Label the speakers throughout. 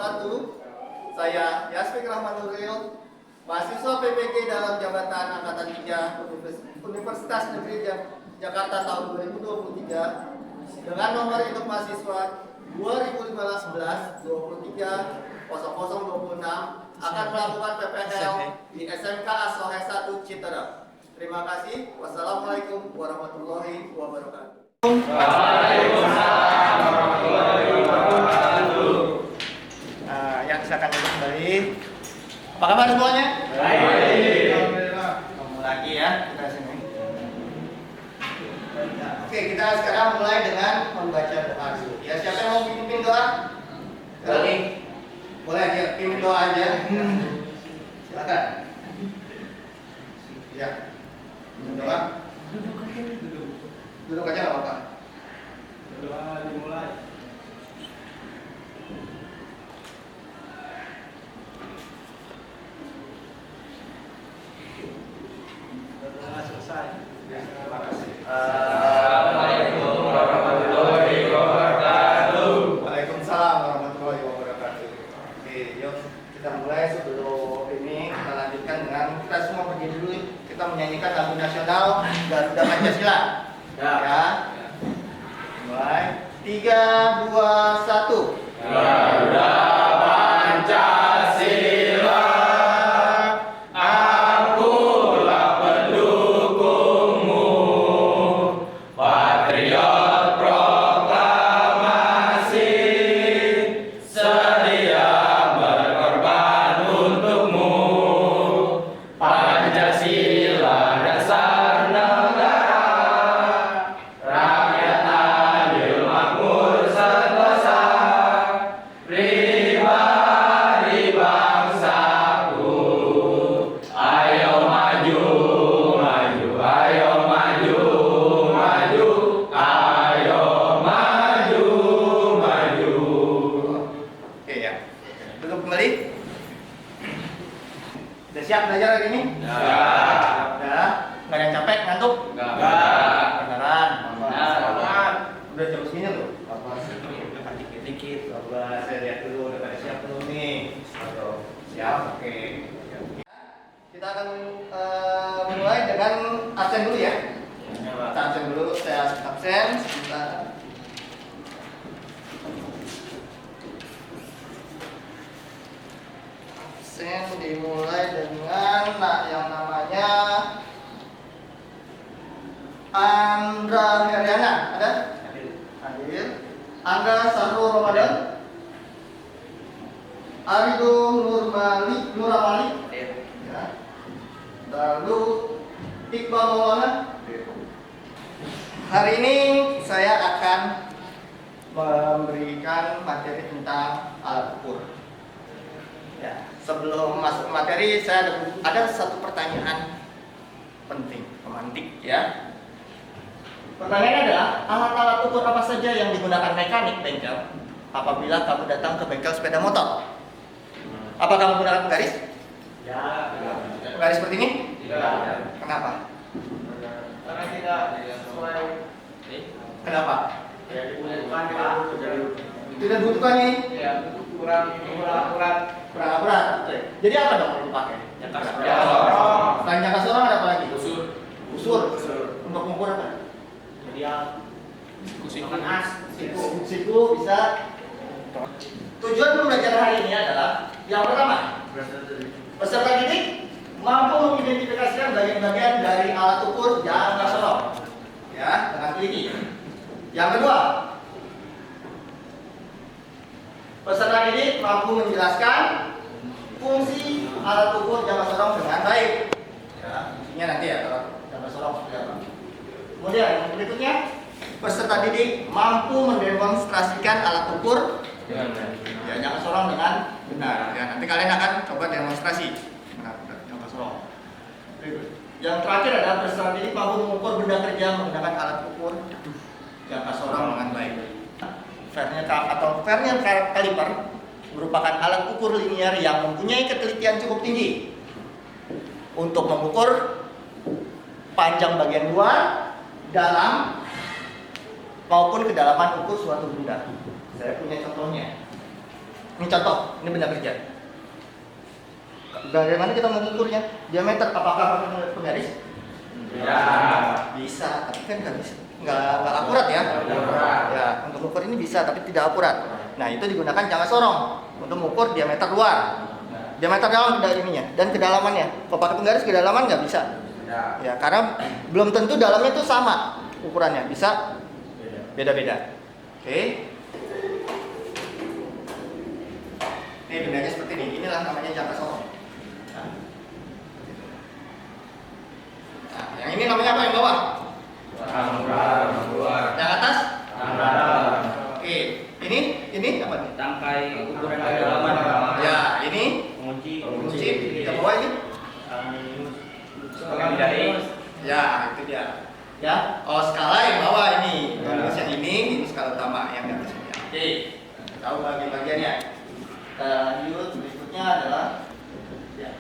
Speaker 1: wabarakatuh. Saya Yasmik Rahman Nuril, mahasiswa PPG dalam jabatan Angkatan 3 Universitas Negeri Jakarta tahun 2023 dengan nomor induk mahasiswa 2015-23-0026 akan melakukan PPL di SMK Asohe 1 Citerep. Terima kasih. Wassalamualaikum warahmatullahi wabarakatuh.
Speaker 2: Waalaikumsalam warahmatullahi wabarakatuh.
Speaker 1: Yang silakan duduk kembali. Apa kabar semuanya?
Speaker 2: Baik.
Speaker 1: Ketemu lagi ya kita sini. Oke, kita sekarang mulai dengan membaca doa dulu. Ya, siapa yang mau pimpin doa? Boleh. Boleh aja, pimpin doa aja. Silakan. Ya. Pimpin doa. Duduk aja nggak apa-apa.
Speaker 2: Doa dimulai. Doa selesai. Terima kasih. Assalamualaikum warahmatullahi wabarakatuh.
Speaker 1: Waalaikumsalam warahmatullahi wabarakatuh. Oke, yuk kita mulai. Sebelum ini kita lanjutkan dengan kita semua berdiri dulu. Kita menyanyikan lagu nasional Garuda Pancasila. Ya. Mulai. 3, 2, 1.
Speaker 2: Garuda Pancasila, akulah pendukungmu, patriot proklamasi, sedia berkorban untukmu. Pancasila dasar negara, rakyat adil makmur sentosa, pribadi bangsaku. Ayo maju, maju, ayo maju, maju, ayo maju, maju.
Speaker 1: Oke ya. Duduk kembali. Udah siap belajar hari ini?
Speaker 2: Ya.
Speaker 1: Udah. Nggak ada yang capek, ngantuk?
Speaker 2: Enggak.
Speaker 1: Beneran?
Speaker 2: Beneran.
Speaker 1: Udah jam segini loh? Depan dikit-dikit. Coba saya lihat dulu, udah pada siap belum nih? Siap, oke. Kita akan mulai dengan absen dulu ya. Kita absen dulu, saya absen sebentar. Absen dimulai dengan yang namanya Andra Heriana. Ada? Hadir. Angga Sahrul Ramadan. Arido Nuramali. Ya. Lalu Iqbal Maulana. Hari ini saya akan memberikan materi tentang alat ukur. Ya, sebelum masuk ke materi, saya ada satu pertanyaan penting, pemantik ya. Pertanyaannya adalah, alat-alat ukur apa saja yang digunakan mekanik bengkel apabila kamu datang ke bengkel sepeda motor? Apa kamu menggunakan penggaris?
Speaker 2: Ya.
Speaker 1: Penggaris seperti ini?
Speaker 2: Tidak.
Speaker 1: Kenapa?
Speaker 2: Karena tidak sesuai.
Speaker 1: Kenapa?
Speaker 2: Ya dibutuhkan tidak.
Speaker 1: Tidak dibutuhkan ini?
Speaker 2: Ya kurang akurat.
Speaker 1: Kurang akurat. Jadi apa dong yang dipakai?
Speaker 2: Jangka
Speaker 1: Selain jangka sorong ada apa lagi?
Speaker 2: Usur.
Speaker 1: Usur. Untuk mengukur apa?
Speaker 2: Medial.
Speaker 1: Siku. Siku bisa. Tujuan pembelajaran hari ini adalah yang pertama, peserta didik mampu mengidentifikasikan bagian-bagian dari alat ukur jangka sorong, ya, dengan teliti. Yang kedua, peserta didik mampu menjelaskan fungsi alat ukur jangka sorong dengan baik. Ya, fungsinya nanti ya kalau jangka sorong seperti apa. Kemudian yang berikutnya, peserta didik mampu mendemonstrasikan alat ukur ya, jangka sorong dengan benar. Ya, nanti kalian akan coba demonstrasi benar jangka sorong. Yang terakhir adalah peserta didik mampu mengukur benda kerja menggunakan alat ukur jangka sorong dengan baik. Vernier caliper merupakan alat ukur linier yang mempunyai ketelitian cukup tinggi untuk mengukur panjang bagian luar, dalam, maupun kedalaman ukur suatu benda. Saya punya contohnya. Ini contoh, ini benda kerja. Bagaimana kita mengukurnya? Diameter apakah pakai penggaris?
Speaker 2: Ya.
Speaker 1: Bisa, tapi kan nggak bisa, nggak akurat ya. Ya, untuk mengukur ini bisa, tapi tidak akurat. Nah, itu digunakan jangka sorong untuk mengukur diameter luar, diameter dalam dari ininya dan kedalamannya. Kalau pakai penggaris kedalaman nggak bisa. Ya, karena belum tentu dalamnya itu sama ukurannya, bisa beda-beda. Oke. Ini bendanya seperti ini. Inilah namanya jangka sorong. Nah, yang ini namanya apa yang bawah? Yang atas? Oke. Ini apa nih?
Speaker 2: Tangkai ukuran kedalaman.
Speaker 1: Ya, ini
Speaker 2: Pengunci.
Speaker 1: Yang bawah ini?
Speaker 2: Setengah jari.
Speaker 1: Ya, itu dia. Ya, skala yang bawah ini. Terus yang ini skala utama yang di atasnya. Oke. Tahu bagi-bagiannya. Lanjut berikutnya adalah ya.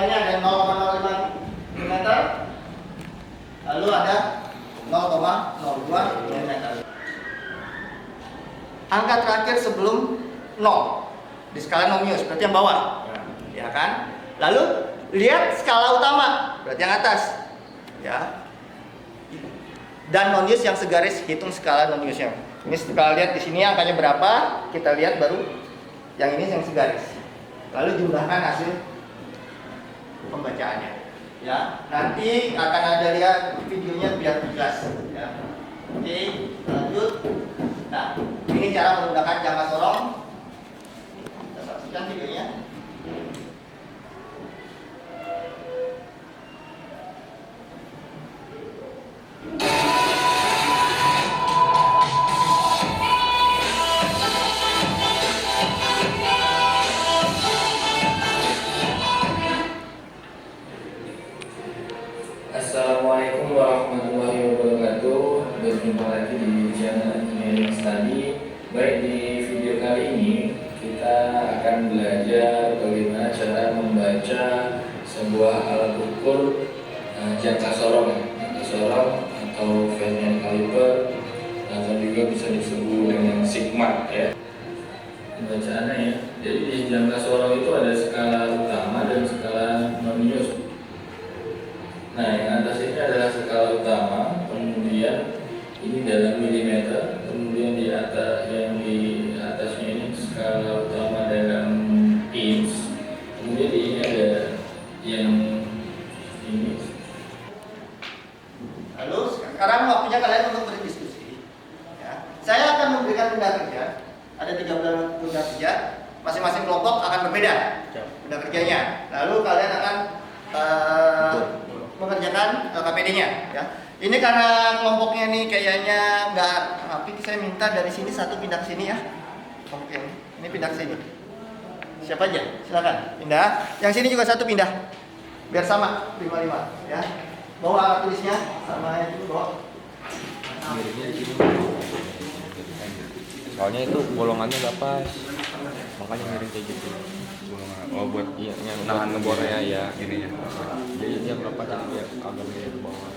Speaker 1: Ini ada 0,05 mm. Lalu ada 0,02 mm. Angka terakhir sebelum 0 di skala nonius, berarti yang bawah. Ya kan? Lalu lihat skala utama, berarti yang atas. Ya. Dan nonius yang segaris, hitung skala noniusnya. Ini kita lihat di sini angkanya berapa, kita lihat baru yang ini yang segaris. Lalu jumlahkan hasil pembacaannya. Ya, nanti akan ada lihat videonya biar jelas. Ya. Oke, lanjut. Nah, ini cara menggunakan jangka sorong. Kita saksikan videonya.
Speaker 3: Assalamualaikum warahmatullahi wabarakatuh. Berjumpa lagi di channel Engineering Study. Baik, di video kali ini kita akan belajar bagaimana cara membaca sebuah alat ukur jangka sorong atau Vernier caliper atau juga bisa disebut dengan sigma ya. Pembacaannya ya. Jadi di jangka sorong itu ada skala utama dan skala nonius. Nah, yang atas ini adalah skala utama, kemudian ini dalam milimeter, kemudian di atas yang di atasnya ini skala utama dalam inch, kemudian di ini ada yang ini.
Speaker 1: Lalu sekarang waktunya kalian untuk berdiskusi. Ya. Saya akan memberikan benda kerja. Ada 3 benda kerja. Masing-masing kelompok akan berbeda benda kerjanya. Lalu kalian akan mengerjakan KPD-nya. Ya. Ini karena kelompoknya nih kayaknya nggak rapi, saya minta dari sini satu pindah ke sini ya. Oke, ini pindah ke sini. Siapa aja? Silakan pindah. Yang sini juga satu pindah. Biar sama 5-5 ya. Bawa alat tulisnya sama yang itu bawa.
Speaker 4: Soalnya itu bolongannya nggak pas, makanya miring kayak gitu. Oh buat iya yang nahan ngebornya ya gini ya. Jadi dia nggak pas, jadi dia kagak miring ke bawah.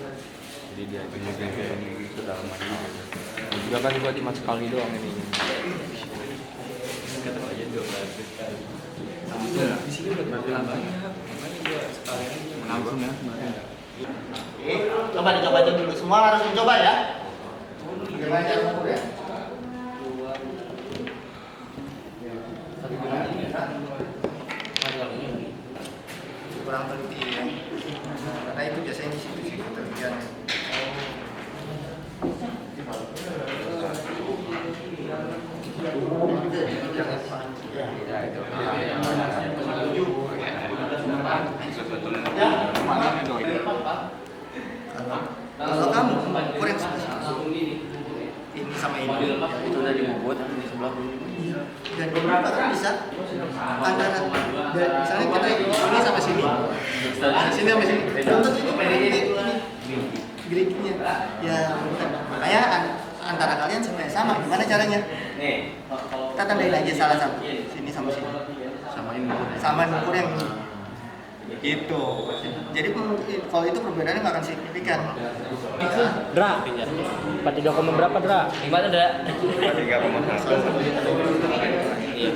Speaker 4: Jadi dia ini sedalam lagi. Dan juga kan juga cuma sekali doang ini. Kata aja 12 kali. Di sini udah berapa banyak, makanya dia sekali aja menabung ya kemarin.
Speaker 1: Oke, coba dicoba aja dulu. Semua harus mencoba ya. Gimana cara mengukur ya? Kurang teliti ya. Karena itu biasanya di situ sih ketelitian. Kalau kamu ukur yang ini sama ini, itu udah dibobot di sebelah dan beberapa kan bisa antara dan misalnya kita ini sampai sini, sini sampai sini, untuk ini gridnya, ya makanya antara kalian supaya sama, gimana caranya? Kita tandain aja salah satu, sini sama sini, sama ukur yang ini. Gitu. Jadi kalau itu perbedaannya nggak akan signifikan.
Speaker 5: Dra, 43, berapa Dra?
Speaker 4: Gimana Dra? 43,1.
Speaker 2: Iya.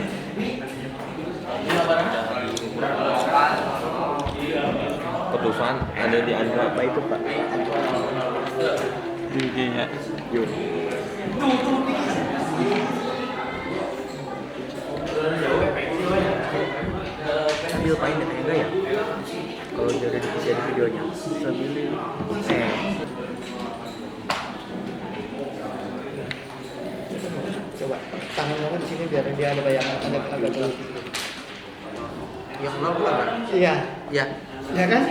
Speaker 4: Keputusan ada di Andra apa itu Pak? Di IG-nya. Yuk.
Speaker 5: Sambil main ya enggak ya? Kalau dari videonya. Sambil
Speaker 1: Coba tangan kamu di sini biar dia ada bayangan agak jelas.
Speaker 5: yang nol bukan?
Speaker 1: Iya,
Speaker 5: Iya.
Speaker 1: ya kan?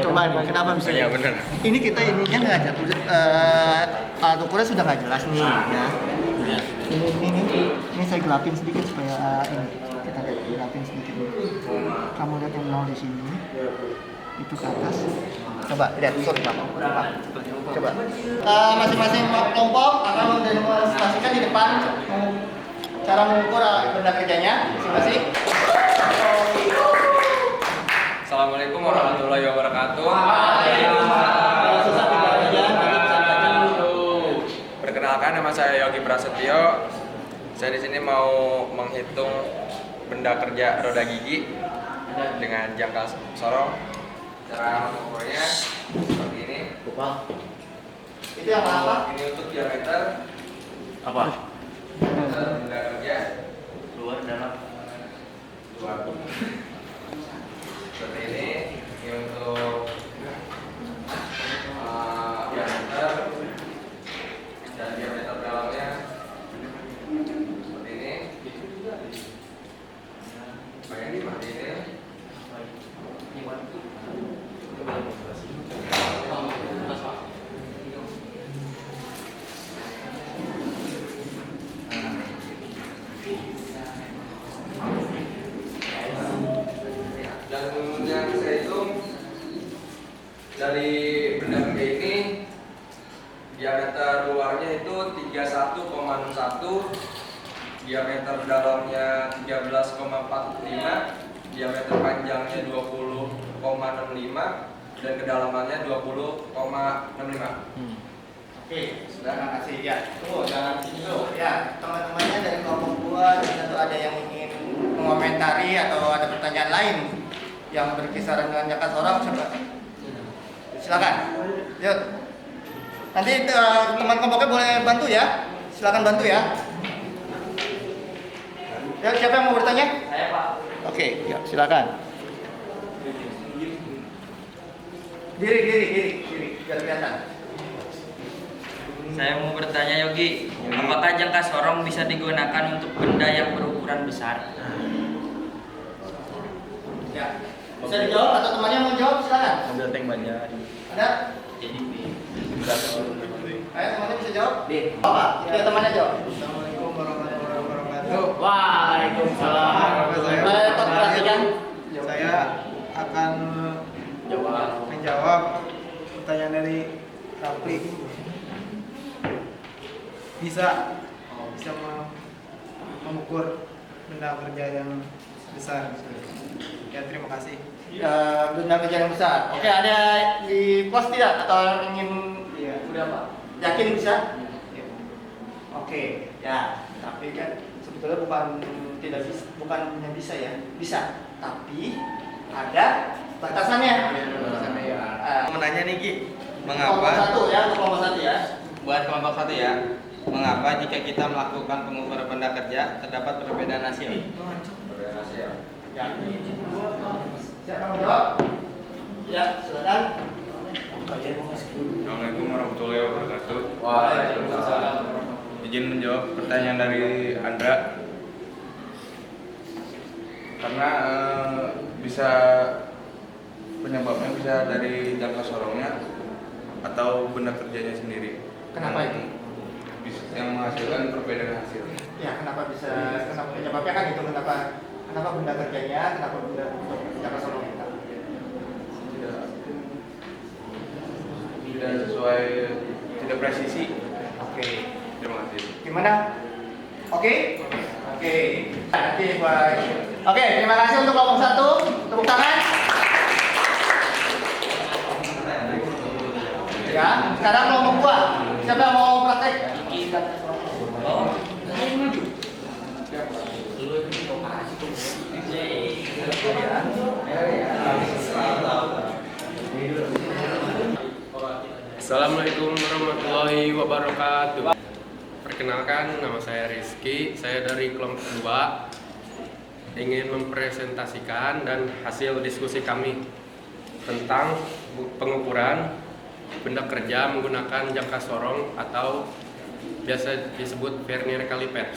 Speaker 1: Coba nih, kenapa bisa?
Speaker 4: Iya benar.
Speaker 1: Ini kita ininya nggak ada, alat ukurnya sudah nggak jelas nih, ya. Ini saya gelapin sedikit supaya ini kita lihat gelapin sedikit. Kamu lihat yang nol di sini, itu ke atas. Coba lihat, sorry coba. Masing-masing kelompok akan mendemonstrasikan di depan cara mengukur benda kerjanya masing-masing.
Speaker 4: Assalamualaikum warahmatullahi wabarakatuh. Perkenalkan, nama saya Yogi Prasetyo. Saya di sini mau menghitung benda kerja roda gigi dengan jangka sorong. Cara mengukurnya seperti ini.
Speaker 1: Itu yang apa?
Speaker 4: Ini untuk diameter
Speaker 2: Apa?
Speaker 4: benda kerja
Speaker 2: Luar dalam.
Speaker 4: luar. Seperti ini untuk diameter dan diameter dalamnya seperti ini. Bagian seperti ini. Dan yang saya hitung dari benda kerja ini diameter luarnya itu 31,61, diameter dalamnya 13,45, diameter panjangnya 20,65 dan kedalamannya 20,65.
Speaker 1: Oke, sudah kasih ya. Tunggu, jangan dulu ya. Teman-temannya dari kelompok dua tentu ada yang ingin mengomentari atau ada pertanyaan lain yang berkisaran dengan jangka sorong, coba. Silakan. Yuk. Nanti teman kelompoknya boleh bantu ya. Silakan bantu ya. Ya, siapa yang mau bertanya?
Speaker 2: Saya Pak.
Speaker 1: Oke, ya, silakan. Diri, biar kelihatan.
Speaker 2: Saya mau bertanya Yogi, apakah jangka sorong bisa digunakan untuk benda yang berukuran besar?
Speaker 1: Ya. Bisa dijawab atau temannya mau jawab, silakan.
Speaker 5: Ambil tank baja.
Speaker 1: Ada? Ayo temannya bisa jawab? Apa? Biar temannya jawab.
Speaker 6: Assalamualaikum warahmatullahi wabarakatuh.
Speaker 2: Waalaikumsalam.
Speaker 1: Ayo tetap perhatikan.
Speaker 6: Saya akan menjawab pertanyaan dari Rapli. Bisa mengukur benda kerja yang besar. Ya, terima kasih.
Speaker 1: Benda kerja yang besar. Oke, ada di pos tidak atau ingin udah Pak? Yakin bisa? Oke, ya. Tapi kan sebetulnya bukannya bisa ya. Bisa, tapi ada batasannya.
Speaker 4: Mau nanya nih Ki,
Speaker 1: Kelompok satu ya, untuk kelompok satu ya.
Speaker 4: buat kelompok satu ya, mengapa jika kita melakukan pengukuran benda kerja terdapat perbedaan hasil? Perbedaan hasil.
Speaker 1: Ya. Siapa mau jawab? Ya, silakan.
Speaker 7: Assalamualaikum warahmatullahi wabarakatuh.
Speaker 4: Waalaikumsalam.
Speaker 7: Izin menjawab pertanyaan dari Andra. Karena bisa penyebabnya bisa dari jangka sorongnya atau benda kerjanya sendiri.
Speaker 1: Kenapa itu?
Speaker 7: Yang menghasilkan perbedaan hasil.
Speaker 1: Ya, kenapa penyebabnya kan itu kenapa benda kerjanya, kenapa benda jangka sorong kita?
Speaker 7: Tidak sesuai, tidak presisi.
Speaker 1: Oke.
Speaker 7: Terima kasih.
Speaker 1: Gimana? Oke? Oke. Nanti Pak. Oke, terima kasih untuk kelompok satu. Tepuk tangan. Ya, sekarang kelompok dua. Siapa yang mau praktek?
Speaker 8: Assalamualaikum warahmatullahi wabarakatuh. Perkenalkan, nama saya Rizky, saya dari kelompok 2. Ingin mempresentasikan dan hasil diskusi kami tentang pengukuran benda kerja menggunakan jangka sorong atau biasa disebut vernier caliper.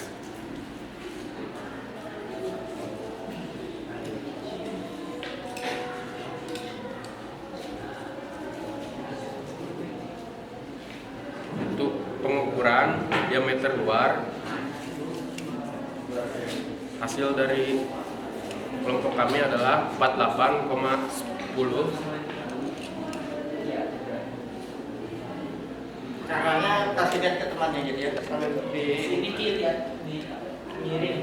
Speaker 8: Untuk pengukuran diameter luar, hasil dari kelompok kami adalah 48,10.
Speaker 1: Caranya kasih lihat ke temannya gitu ya. Sambil di
Speaker 2: Sedikit ya, di miring.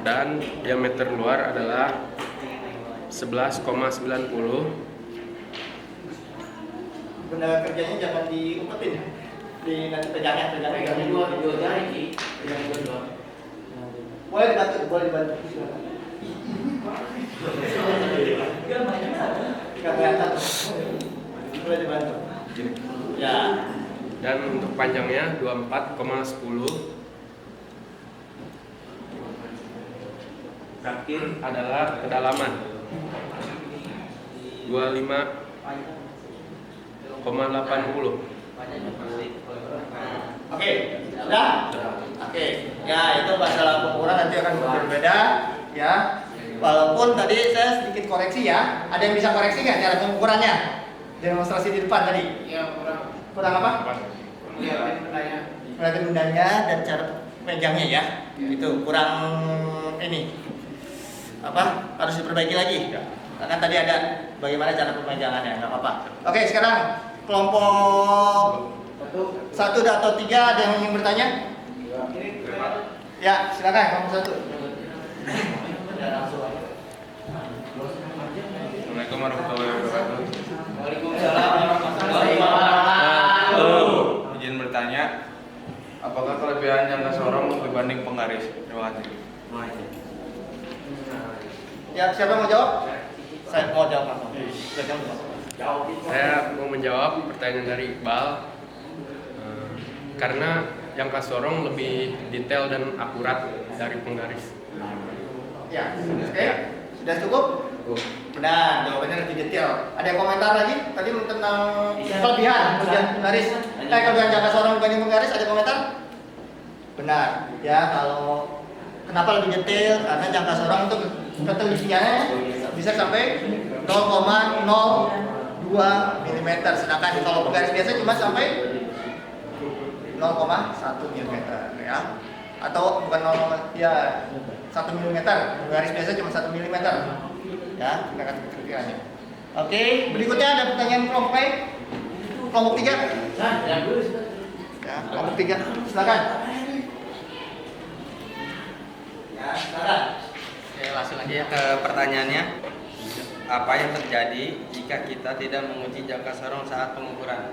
Speaker 8: Dan diameter luar adalah 11,90.
Speaker 1: benda kerjanya jangan diumpetin ya. Di nanti pegangnya
Speaker 2: Dua jari sih.
Speaker 1: boleh dibantu silakan. Nggak kelihatan. Boleh dibantu. Ya.
Speaker 8: Dan untuk panjangnya 24,10. Terakhir adalah kedalaman 25,80.
Speaker 1: Oke, sudah? Oke, ya itu masalah pengukuran nanti akan berbeda ya. Walaupun tadi saya sedikit koreksi ya. Ada yang bisa koreksi nggak cara pengukurannya? Demonstrasi di depan tadi.
Speaker 6: Ya, kurang.
Speaker 1: Kurang apa?
Speaker 6: Lihatin bendanya.
Speaker 1: Perhatian bendanya dan cara pegangnya ya. Itu kurang ini. Apa? Harus diperbaiki lagi. Karena tadi ada bagaimana cara pemegangannya, nggak apa-apa. Oke, sekarang kelompok 1 atau 3 ada yang ingin bertanya? Ya, silakan kelompok 1. Ya, langsung aja.
Speaker 7: Assalamualaikum warahmatullahi wabarakatuh.
Speaker 2: Waalaikumsalam warahmatullahi wabarakatuh.
Speaker 7: Izin bertanya, apakah kelebihan jangka sorong dibanding penggaris? Terima kasih.
Speaker 1: Ya, siapa yang mau jawab? Saya mau jawab.
Speaker 8: Saya mau menjawab pertanyaan dari Iqbal. Karena jangka sorong lebih detail dan akurat dari penggaris.
Speaker 1: Ya, oke. Sudah cukup? Benar, jawabannya lebih detail. Ada yang komentar lagi? Tadi tentang kelebihan penggaris. Kelebihan jangka sorong dibanding penggaris, ada komentar? Benar. Ya, kalau kenapa lebih detail? Karena jangka sorong itu ketelitiannya bisa sampai 0,02 mm, sedangkan kalau penggaris biasa cuma sampai 0,1 mm ya. Atau bukan 0, ya 1 mm. Penggaris biasa cuma 1 mm. Ya, sedangkan ketelitiannya. Oke, berikutnya ada pertanyaan kelompok 3. Ya, kelompok 3. Silakan. Ya, silakan.
Speaker 2: Oke, langsung aja ya ke pertanyaannya. Apa yang terjadi jika kita tidak menguji jangka sorong saat pengukuran?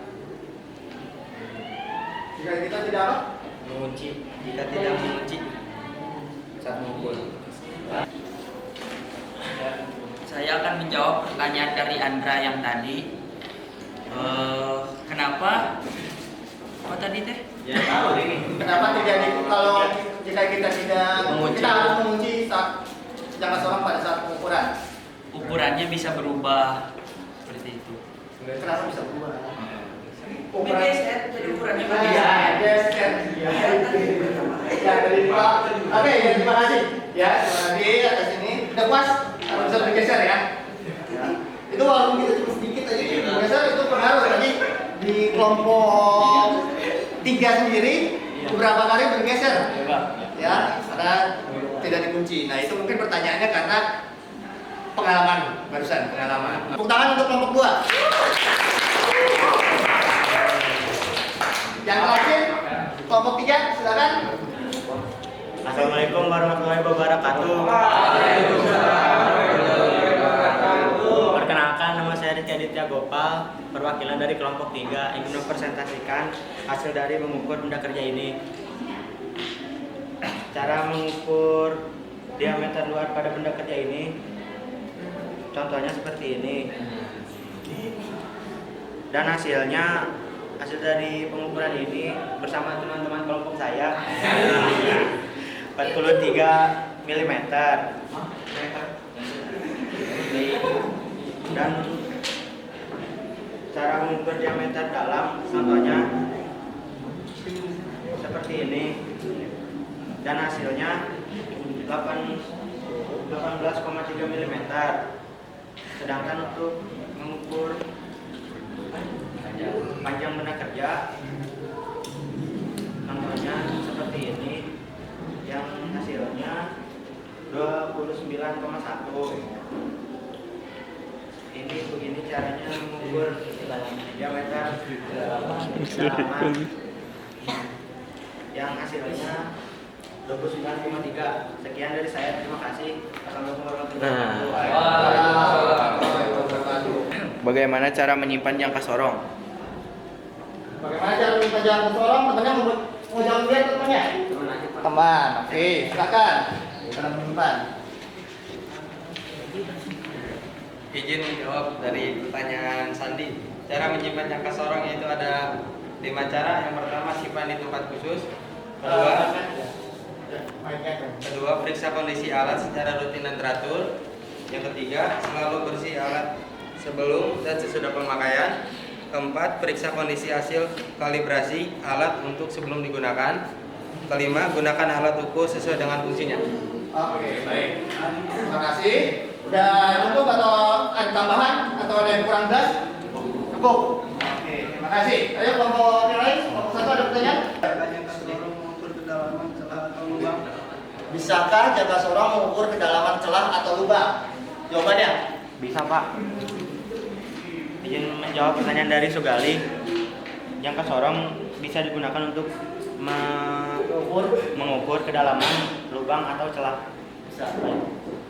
Speaker 1: Jika kita tidak apa?
Speaker 2: Jika tidak menguji saat mengukur. Saya akan menjawab pertanyaan dari Andra yang tadi. Kenapa? Apa tadi teh?
Speaker 1: Ya, tahu ini. Kenapa terjadi kalau jika kita tidak
Speaker 2: Menguji.
Speaker 1: kita harus menguji saat jangka sorong pada saat pengukuran?
Speaker 2: Ukurannya bisa berubah seperti itu.
Speaker 1: Kenapa bisa berubah?
Speaker 2: Jadi ukurannya
Speaker 1: Iya, geser. Ya, dari Pak. Oke, ya, terima kasih. Ya, terima kasih atas ini. Udah puas? Harus bisa bergeser ya. Itu walaupun kita cuma sedikit aja bergeser itu pengaruh tadi di kelompok 3 sendiri beberapa kali bergeser. Ya, karena tidak dikunci. Nah, itu mungkin pertanyaannya karena pengalaman barusan, pengalaman. Tepuk tangan untuk kelompok 2. Yang terakhir, kelompok 3, silakan.
Speaker 9: Assalamualaikum warahmatullahi wabarakatuh. Perkenalkan, nama saya Rizky
Speaker 5: Nitya Gopal, perwakilan dari kelompok 3, ingin mempresentasikan hasil dari mengukur benda kerja ini. Cara mengukur diameter luar pada benda kerja ini, contohnya seperti ini. Dan hasil dari pengukuran ini bersama teman-teman kelompok saya 43 mm. Dan cara mengukur diameter dalam contohnya seperti ini. Dan hasilnya 18,3 mm. Sedangkan untuk mengukur panjang benda kerja contohnya seperti ini, yang hasilnya 29,1. Ini begini caranya mengukur diameter kedalaman yang hasilnya 29,3. Sekian dari saya, terima kasih. Assalamualaikum warahmatullahi wabarakatuh.
Speaker 8: Bagaimana cara menyimpan jangka sorong?
Speaker 1: Bagaimana cara menyimpan jangka sorong? Temannya mau jawab dia temannya? Teman, oke, silakan. Cara menyimpan.
Speaker 2: Izin menjawab dari pertanyaan Sandi. Cara menyimpan jangka sorong yaitu ada 5 cara. Yang pertama, simpan di tempat khusus. Kedua, periksa kondisi alat secara rutin dan teratur. Yang ketiga, selalu bersih alat sebelum dan sesudah pemakaian. Keempat, periksa kondisi hasil kalibrasi alat untuk sebelum digunakan. Kelima, gunakan alat ukur sesuai dengan fungsinya.
Speaker 1: Oke, baik. Terima kasih. Udah cukup atau ada tambahan atau ada yang kurang jelas? Cukup. Oke, terima kasih. Ayo kelompok yang lain, kelompok 1 ada pertanyaan? Bisakah jangka sorong mengukur kedalaman celah atau lubang? Jawabannya?
Speaker 5: Bisa, Pak. Izin menjawab pertanyaan dari Sugali. Jangka sorong bisa digunakan untuk mengukur kedalaman lubang atau celah.
Speaker 1: Bisa.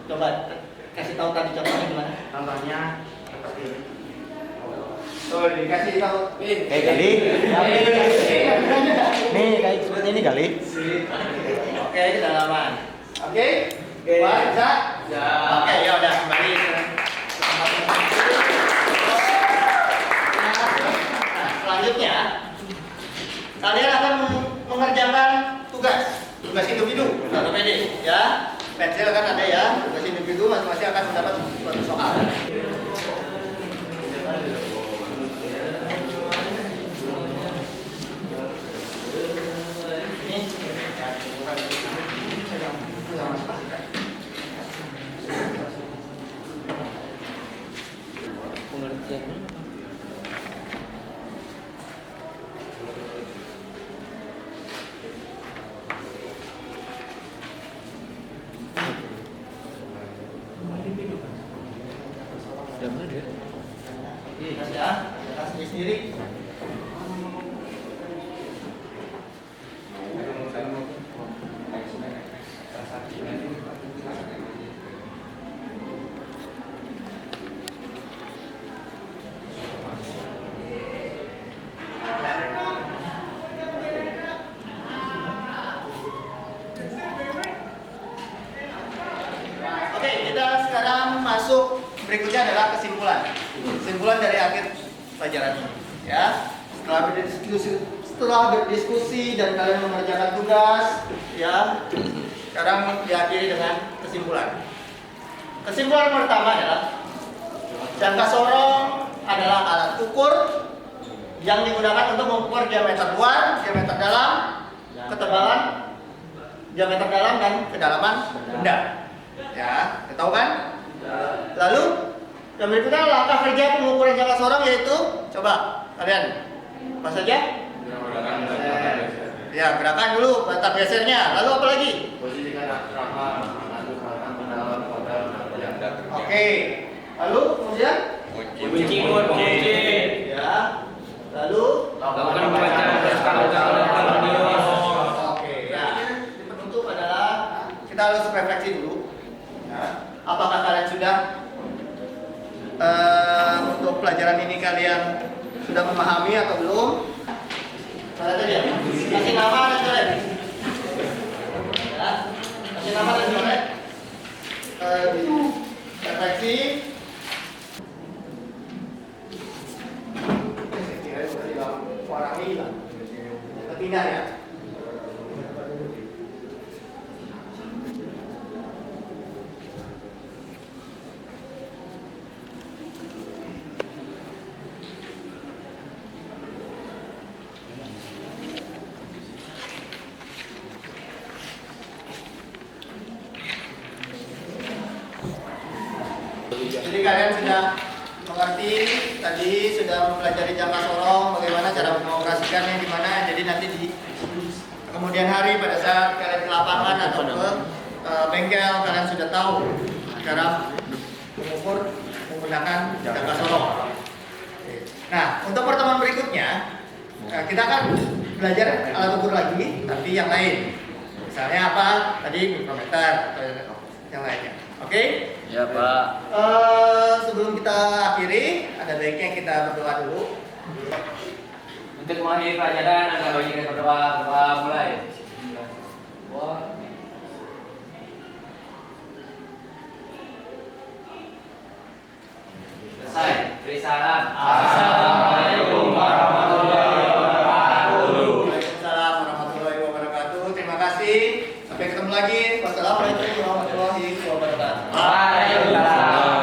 Speaker 1: Coba kasih tahu tadi contohnya gimana?
Speaker 5: Contohnya seperti ini.
Speaker 1: Oh, dikasih tahu.
Speaker 5: Kayak Gali. Nih, kayak seperti ini Gali.
Speaker 1: Oke, kedalaman. Oke? Wah, bisa? Ya. Oke, ya udah kembali. Nah, selanjutnya kalian akan mengerjakan tugas individu atau PD ya. Pensil kan ada ya, tugas individu masing-masing akan mendapat suatu soal. Ya, sendiri. Oke, kita sekarang masuk berikutnya adalah kesimpulan. Kesimpulan dari akhir pelajaran ini, ya. Setelah berdiskusi dan kalian mengerjakan tugas, ya. Sekarang diakhiri dengan kesimpulan. Kesimpulan pertama adalah jangka sorong adalah alat ukur yang digunakan untuk mengukur diameter luar, diameter dalam, ketebalan, diameter dalam dan kedalaman benda. Ya, kita tahu kan? Lalu yang berikutnya langkah kerja pengukuran jangka sorong yaitu, coba kalian apa saja? Ya, gerakan dulu, batang gesernya. Lalu apa lagi? Oke. Lalu kemudian?
Speaker 8: Kunci.
Speaker 1: Ya. Lalu?
Speaker 8: Lakukan pembacaan
Speaker 1: Oke. Nah, penutup adalah kita harus refleksi dulu. Ya. Apakah kalian sudah untuk untuk pelajaran ini kalian sudah memahami atau belum? Mana tadi ya? Kasih nama dan coret. Ya, kasih nama dan coret. Refleksi. Warna hilang. Ketiga ya. Jadi kalian sudah mengerti, tadi sudah mempelajari jangka sorong, bagaimana cara mengoperasikannya di mana. Jadi nanti di kemudian hari pada saat kalian ke lapangan atau ke bengkel, kalian sudah tahu cara mengukur menggunakan jangka sorong. Nah, untuk pertemuan berikutnya kita akan belajar alat ukur lagi, tapi yang lain. Misalnya apa? Tadi mikrometer atau yang lainnya. Oke?
Speaker 3: Ya Pak.
Speaker 1: Sebelum kita akhiri, ada baiknya kita berdoa dulu.
Speaker 3: Untuk mengakhiri pelajaran, agar kita berdoa mulai. Selesai. Beri salam. Assalamualaikum warahmatullahi wabarakatuh.
Speaker 1: Waalaikumsalam warahmatullahi wabarakatuh. Terima kasih. Sampai ketemu lagi. Wassalamualaikum warahmatullahi wabarakatuh.
Speaker 3: Waalaikumsalam.